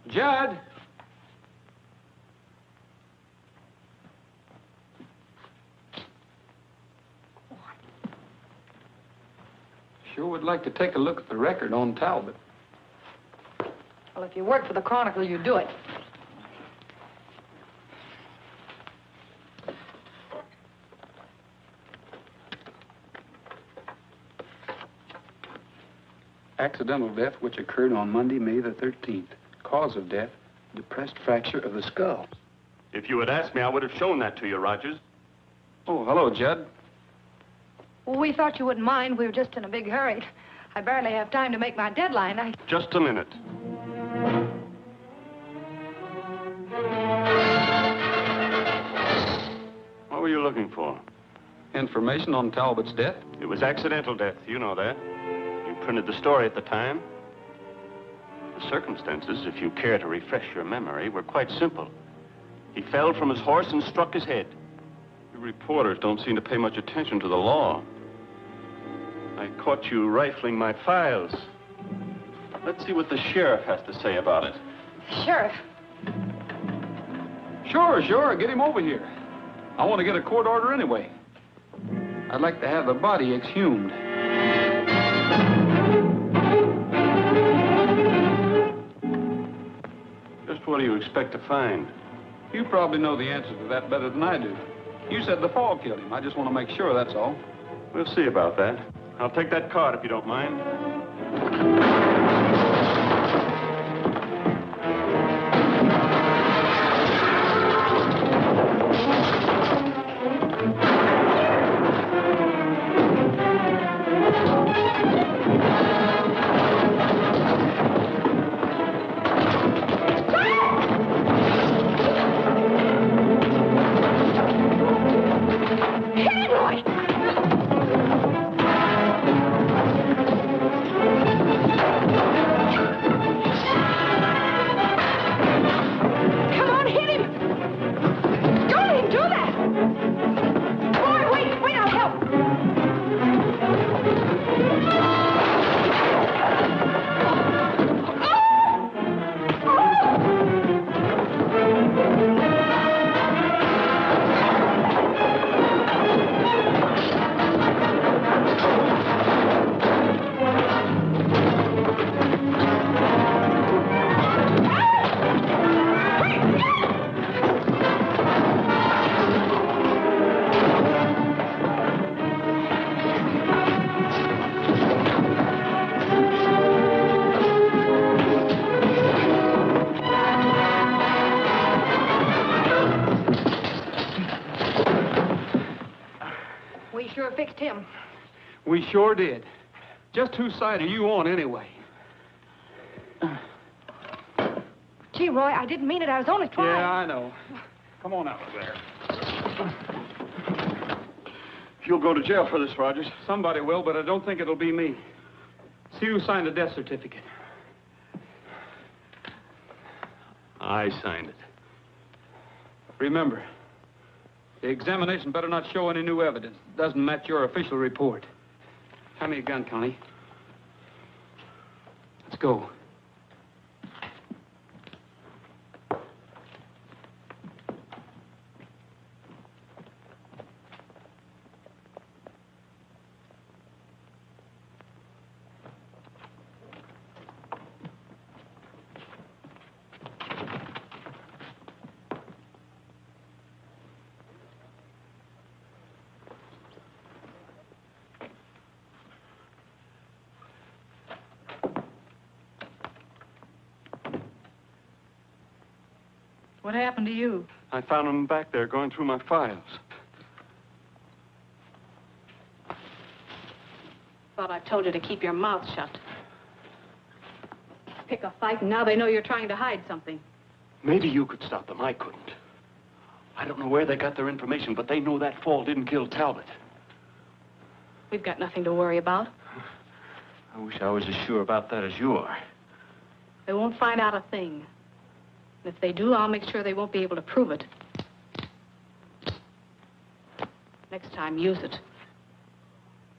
Judd! Sure would like to take a look at the record on Talbot. Well, if you work for the Chronicle, you do it. Accidental death which occurred on Monday, May the 13th. Cause of death, depressed fracture of the skull. If you had asked me, I would have shown that to you, Rogers. Oh, hello, Judd. Well, we thought you wouldn't mind. We were just in a big hurry. I barely have time to make my deadline. Just a minute. What were you looking for? Information on Talbot's death? It was accidental death. You know that. You printed the story at the time. The circumstances, if you care to refresh your memory, were quite simple. He fell from his horse and struck his head. You reporters don't seem to pay much attention to the law. I caught you rifling my files. Let's see what the sheriff has to say about it. Sheriff. Sure. Get him over here. I want to get a court order anyway. I'd like to have the body exhumed. Just what do you expect to find? You probably know the answer to that better than I do. You said the fall killed him. I just want to make sure, that's all. We'll see about that. I'll take that card if you don't mind. Fixed him. We sure did. Just whose side are you on anyway? Gee, Roy, I didn't mean it. I was only trying. Yeah, I know. Come on out of there. You'll go to jail for this, Rogers. Somebody will, but I don't think it'll be me. See who signed the death certificate. I signed it. Remember, the examination better not show any new evidence. It doesn't match your official report. Hand me a gun, Connie. Let's go. What happened to you? I found him back there going through my files. Thought I told you to keep your mouth shut. Pick a fight, and now they know you're trying to hide something. Maybe you could stop them. I couldn't. I don't know where they got their information, but they know that fall didn't kill Talbot. We've got nothing to worry about. I wish I was as sure about that as you are. They won't find out a thing. And if they do, I'll make sure they won't be able to prove it. Next time, use it.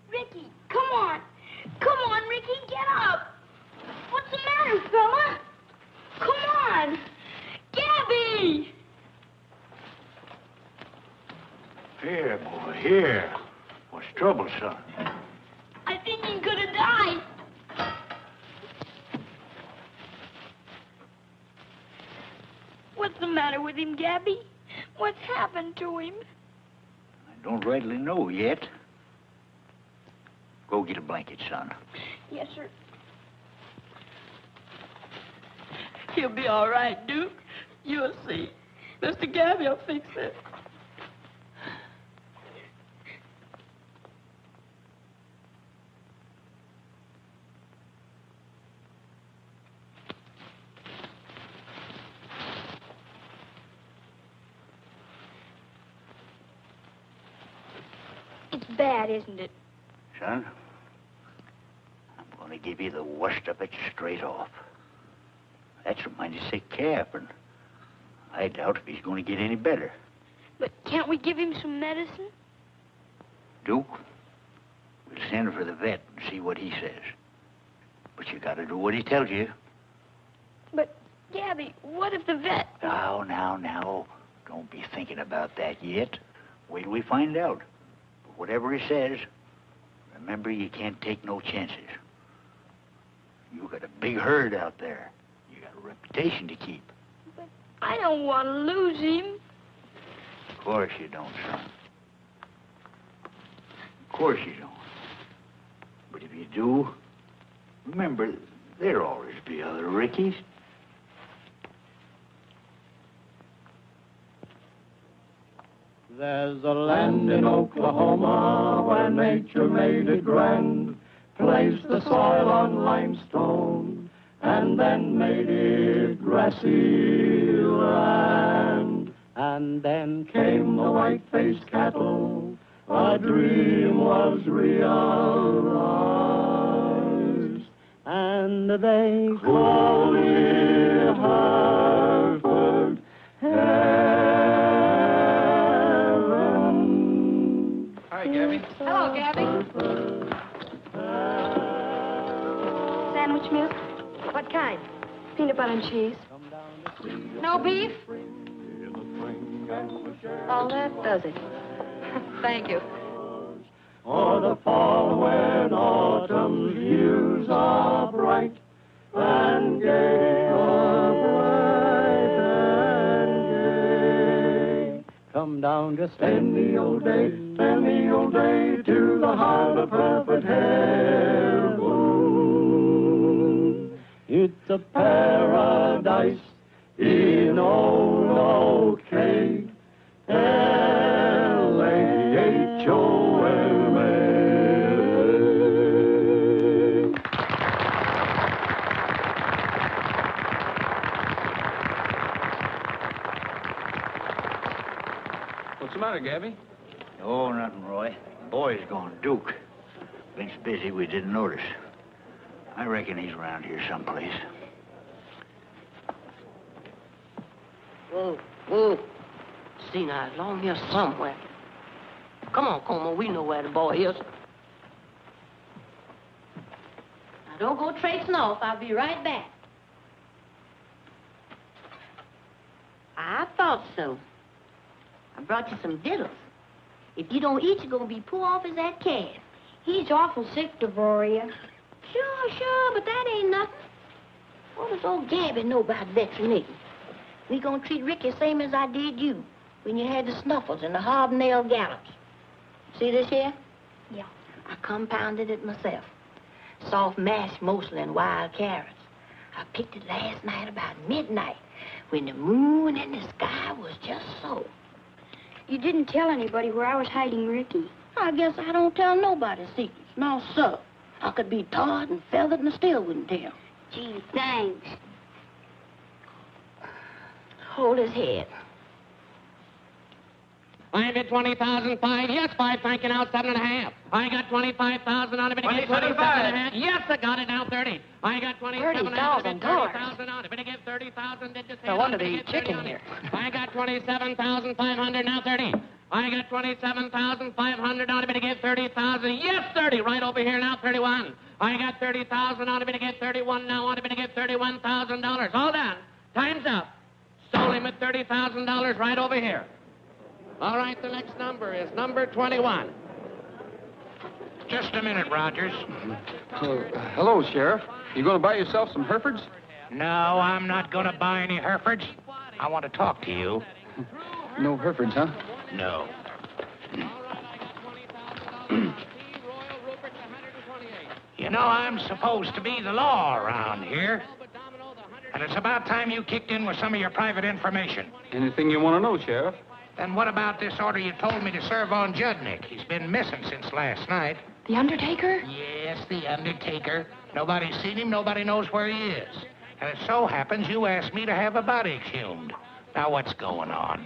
Ricky, come on. Come on, Ricky, get up. What's the matter, fella? Come on. Gabby! Here, boy, here. What's trouble, son? I think he's gonna die. What's the matter with him, Gabby? What's happened to him? I don't rightly know yet. Go get a blanket, son. Yes, sir. He'll be all right, Duke. You'll see. Mr. Gabby will fix it. It's bad, isn't it? Son, I'm going to give you the worst of it straight off. That's a mighty sick calf, and I doubt if he's going to get any better. But can't we give him some medicine? Duke, we'll send for the vet and see what he says. But you got to do what he tells you. But, Gabby, what if the vet... Now. Don't be thinking about that yet. Wait till we find out. But whatever he says, remember you can't take no chances. You got a big herd out there. You got a reputation to keep. But I don't want to lose him. Of course you don't, son. Of course you don't. But if you do, remember, there'll always be other Rickies. There's a land in Oklahoma where nature made it grand, placed the soil on limestone, and then made it grassy land. And then came the white-faced cattle, a dream was realized, and they called it Hartford Heaven. Hi, Gabby. Hello, Gabby. Sandwich milk? What kind? Peanut butter and cheese. No beef? Oh, that does it. Thank you. Or the fall when autumn's hues are bright and gay, are bright and gay. Come down to spend the old day to the heart of perfect heaven. It's a paradise in old OK. L-A-H-O-M-A. What's the matter, Gabby? Oh, nothing, Roy. The boy's gone Duke. Been so busy we didn't notice. I reckon he's around here someplace. Whoa. Seen I along here somewhere. Come on, Como, we know where the boy is. Now, don't go traipsing off. I'll be right back. I thought so. I brought you some diddles. If you don't eat, you're going to be poor off as that calf. He's awful sick, Devoria. Sure, but that ain't nothing. What does old Gabby know about vaccinating? We gonna treat Ricky same as I did you when you had the snuffles and the hobnail gallops. See this here? Yeah. I compounded it myself. Soft mash mostly and wild carrots. I picked it last night about midnight when the moon in the sky was just so. You didn't tell anybody where I was hiding Ricky. I guess I don't tell nobody secrets. No, sir. I could be tarred and feathered and I still wouldn't tell. Gee, thanks. Hold his head. 5 at 20,000, 5. Yes, 5. Thank you. Now 7.5. I got 25,000 on it. 27.5. Yes, I got it. Now 30. I got 27,000. $30,000 on it. Better get 30,000. Did you say? No wonder they eat chicken here. I got 27,500. Now 30. I got 27,500 on it. Better get 30,000. Yes, 30. Right over here. Now 31. I got 30,000 on it. Better get 31. Now on it. Better get $31,000. All done. Time's up. Sold him at $30,000 right over here. All right, the next number is number 21. Just a minute, Rogers. Hello, Sheriff. You going to buy yourself some Herefords? No, I'm not going to buy any Herefords. I want to talk to you. No Herefords, huh? No. You know, I'm supposed to be the law around here. And it's about time you kicked in with some of your private information. Anything you want to know, Sheriff? Then what about this order you told me to serve on Judnick? He's been missing since last night. The Undertaker? Yes, the Undertaker. Nobody's seen him, nobody knows where he is. And it so happens you asked me to have a body exhumed. Now, what's going on?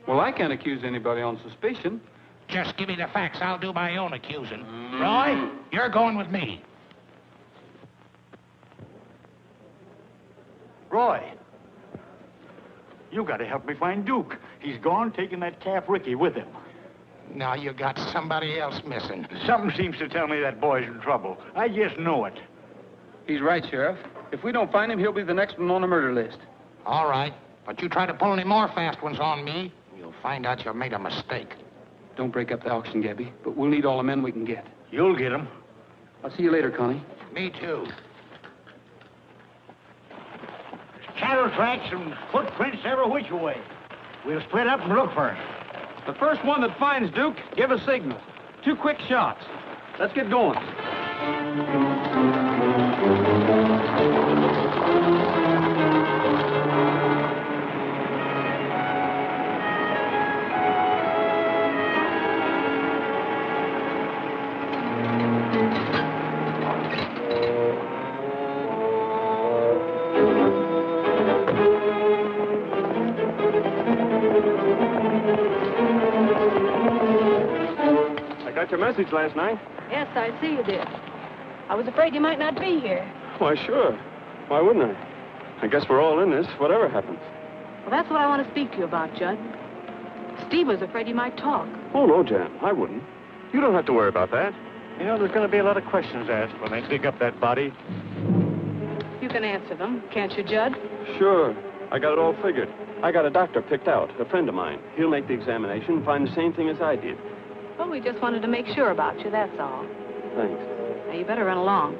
Well, I can't accuse anybody on suspicion. Just give me the facts. I'll do my own accusing. Roy, you're going with me. Roy, you got to help me find Duke. He's gone, taking that calf Ricky with him. Now you got somebody else missing. Something seems to tell me that boy's in trouble. I just know it. He's right, Sheriff. If we don't find him, he'll be the next one on the murder list. All right, but you try to pull any more fast ones on me, you'll find out you made a mistake. Don't break up the auction, Gabby, but we'll need all the men we can get. You'll get them. I'll see you later, Connie. Me too. Cattle tracks and footprints every which way. We'll split up and look for him. The first one that finds Duke, give a signal. 2 quick shots. Let's get going. Got your message last night? Yes, I see you did. I was afraid you might not be here. Why, sure. Why wouldn't I? I guess we're all in this, whatever happens. Well, that's what I want to speak to you about, Judd. Steve was afraid he might talk. Oh, no, Jan, I wouldn't. You don't have to worry about that. You know, there's going to be a lot of questions asked when they dig up that body. You can answer them, can't you, Judd? Sure. I got it all figured. I got a doctor picked out, a friend of mine. He'll make the examination and find the same thing as I did. Well, we just wanted to make sure about you, that's all. Thanks. Now, you better run along.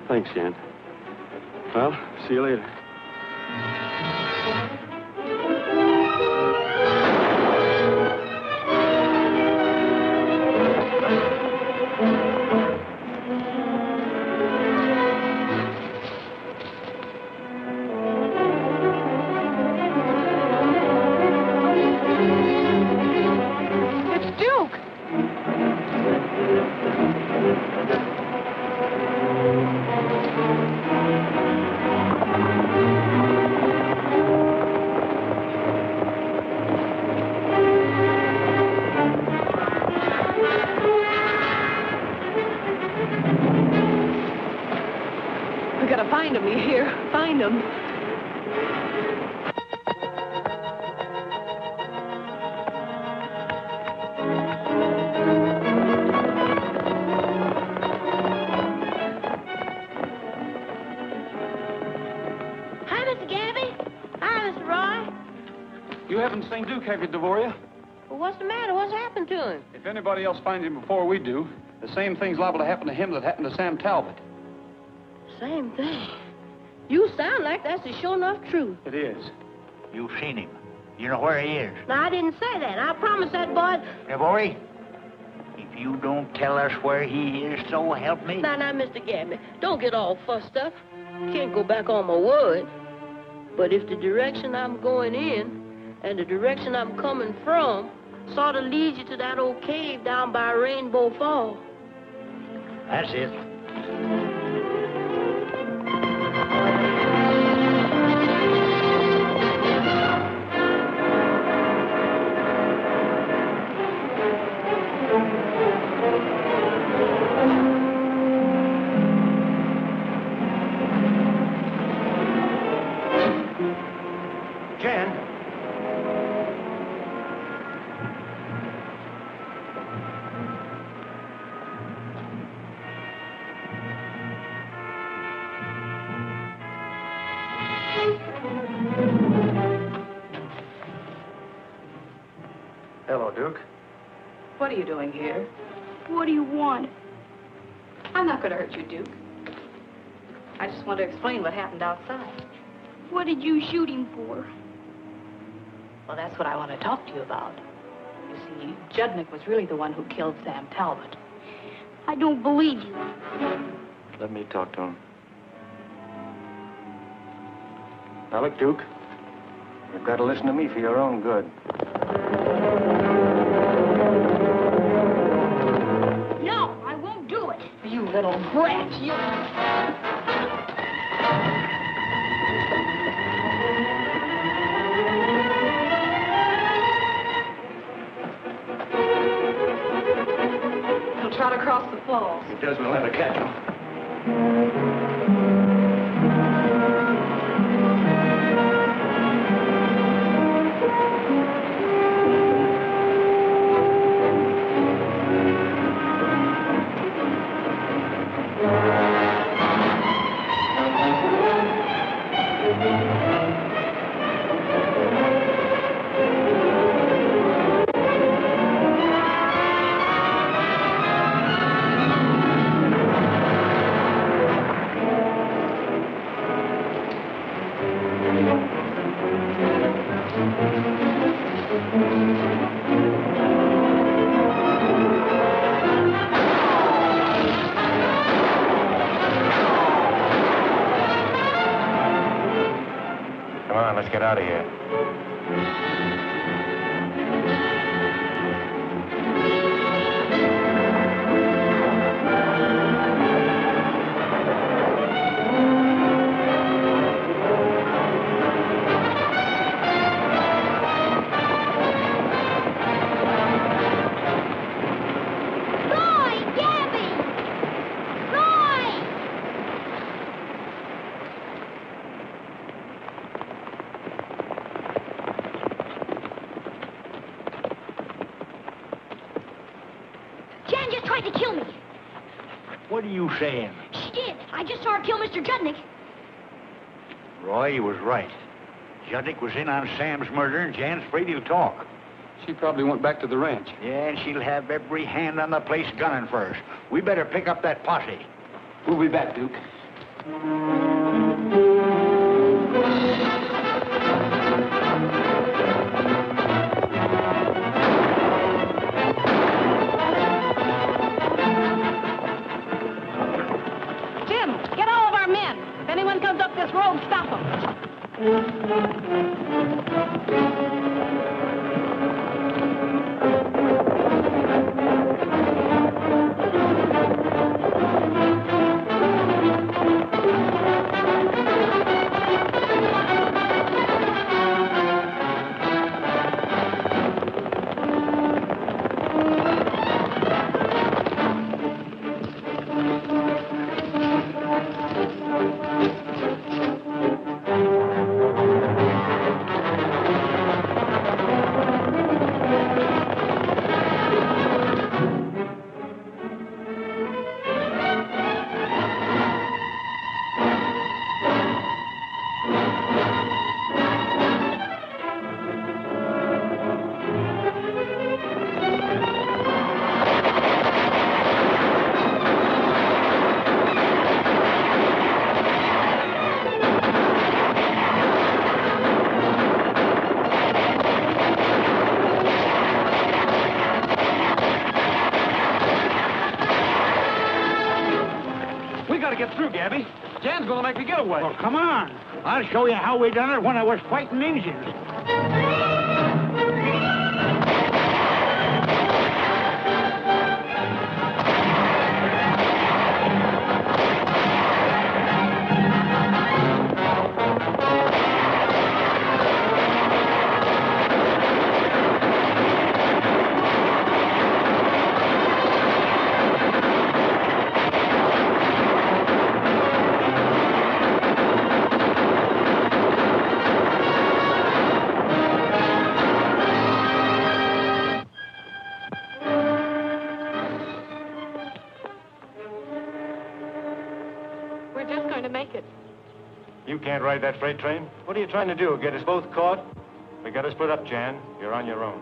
Thanks, Jan. Well, see you later. Find him, you hear? Find him. Hi, Mr. Gabby. Hi, Mr. Roy. You haven't seen Duke, have you, Devoria? Well, what's the matter? What's happened to him? If anybody else finds him before we do, the same thing's liable to happen to him that happened to Sam Talbot. Same thing. You sound like that's the sure enough truth. It is. You've seen him. You know where he is. No, I didn't say that. I promised that boy... Devory, if you don't tell us where he is, so help me. Now, Mr. Gabby, don't get all fussed up. Can't go back on my word. But if the direction I'm going in and the direction I'm coming from sort of leads you to that old cave down by Rainbow Fall. That's it. Hello, Duke. What are you doing here? What do you want? I'm not going to hurt you, Duke. I just want to explain what happened outside. What did you shoot him for? Well, that's what I want to talk to you about. You see, Judnick was really the one who killed Sam Talbot. I don't believe you. Let me talk to him. Now, look, Duke. You've got to listen to me for your own good. No, I won't do it. You little brat, you... trot across the falls. If he does, we'll have to catch him. Come on, let's get out of here. Roy! Gabby! Roy! Jan just tried to kill me. What are you saying? She did. I just saw her kill Mr. Judnick. Roy was right. Judnick was in on Sam's murder, and Jan's afraid he'll talk. She probably went back to the ranch. Yeah, and she'll have every hand on the place gunning for us. We better pick up that posse. We'll be back, Duke. Jim, get all of our men. If anyone comes up this road, stop them. We gotta get through, Gabby. Jan's gonna make me get away. Well, come on. I'll show you how we done it when I was fighting Indians. We're just going to make it. You can't ride that freight train. What are you trying to do, get us both caught? We gotta split up, Jan. You're on your own.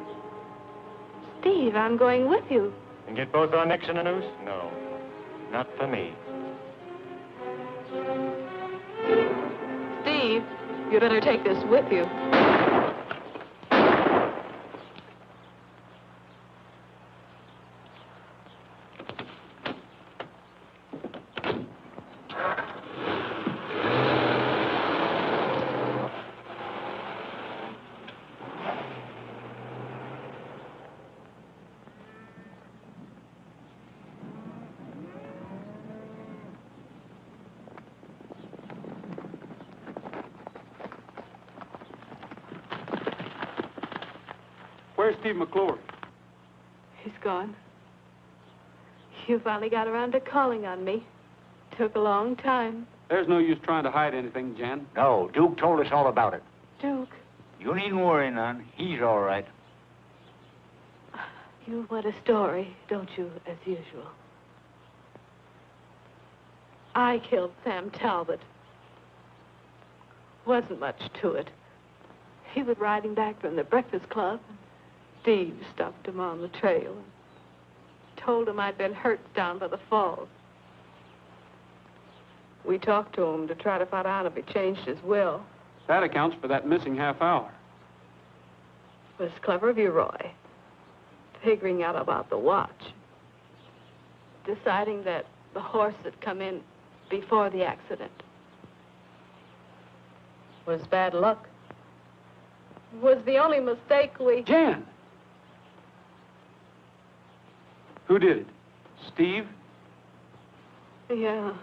Steve, I'm going with you. And get both our necks in a noose? No, not for me. Steve, you better take this with you. Where's Steve McClure? He's gone. You finally got around to calling on me. Took a long time. There's no use trying to hide anything, Jen. No, Duke told us all about it. Duke, You needn't worry none. He's all right. you want a story, don't you, as usual? I killed Sam Talbot. Wasn't much to it. He was riding back from the Breakfast Club. Steve stopped him on the trail and told him I'd been hurt down by the falls. We talked to him to try to find out if he changed his will. That accounts for that missing half hour. It was clever of you, Roy. Figuring out about the watch. Deciding that the horse had come in before the accident. Was bad luck. Was the only mistake we... Jan! Who did it? Steve? Yeah.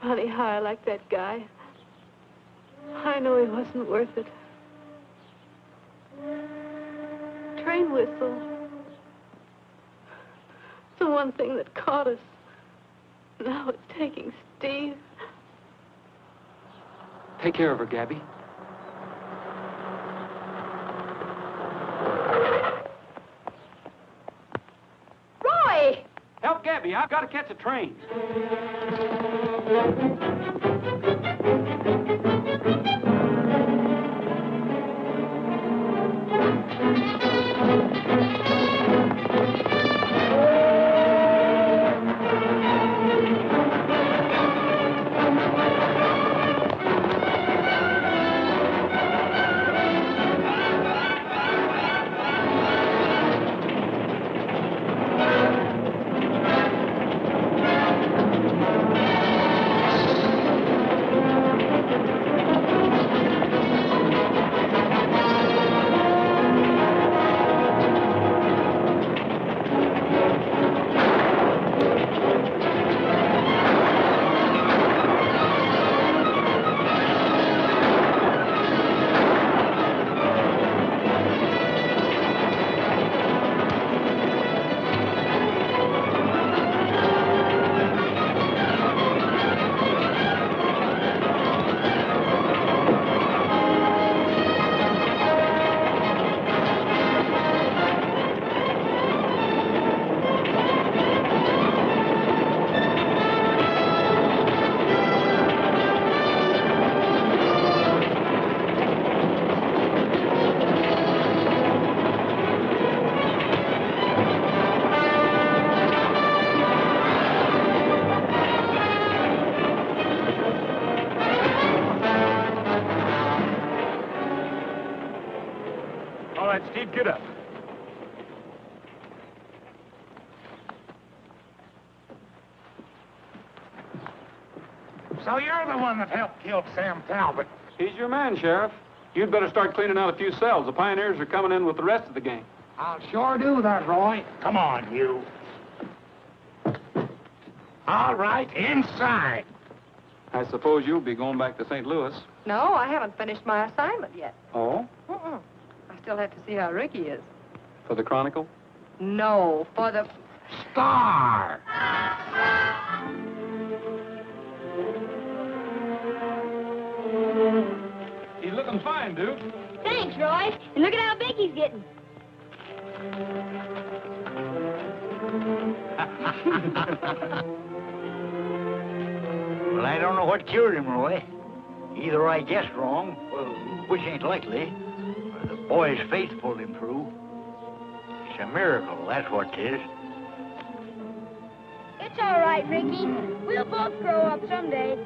Funny how I like that guy. I know he wasn't worth it. Train whistle. The one thing that caught us. Now it's taking Steve. Take care of her, Gabby. Roy! Help Gabby. I've got to catch a train. Steve, get up. So you're the one that helped kill Sam Talbot. He's your man, Sheriff. You'd better start cleaning out a few cells. The pioneers are coming in with the rest of the gang. I'll sure do that, Roy. Come on, you. All right, inside. I suppose you'll be going back to St. Louis. No, I haven't finished my assignment yet. Oh? I still have to see how Ricky is. For the Chronicle? No, for the... Star! He's looking fine, Duke. Thanks, Roy. And look at how big he's getting. Well, I don't know what cured him, Roy. Either I guessed wrong, which ain't likely, or the boy's faith pulled him through. It's a miracle, that's what it is. It's all right, Ricky. We'll both grow up someday.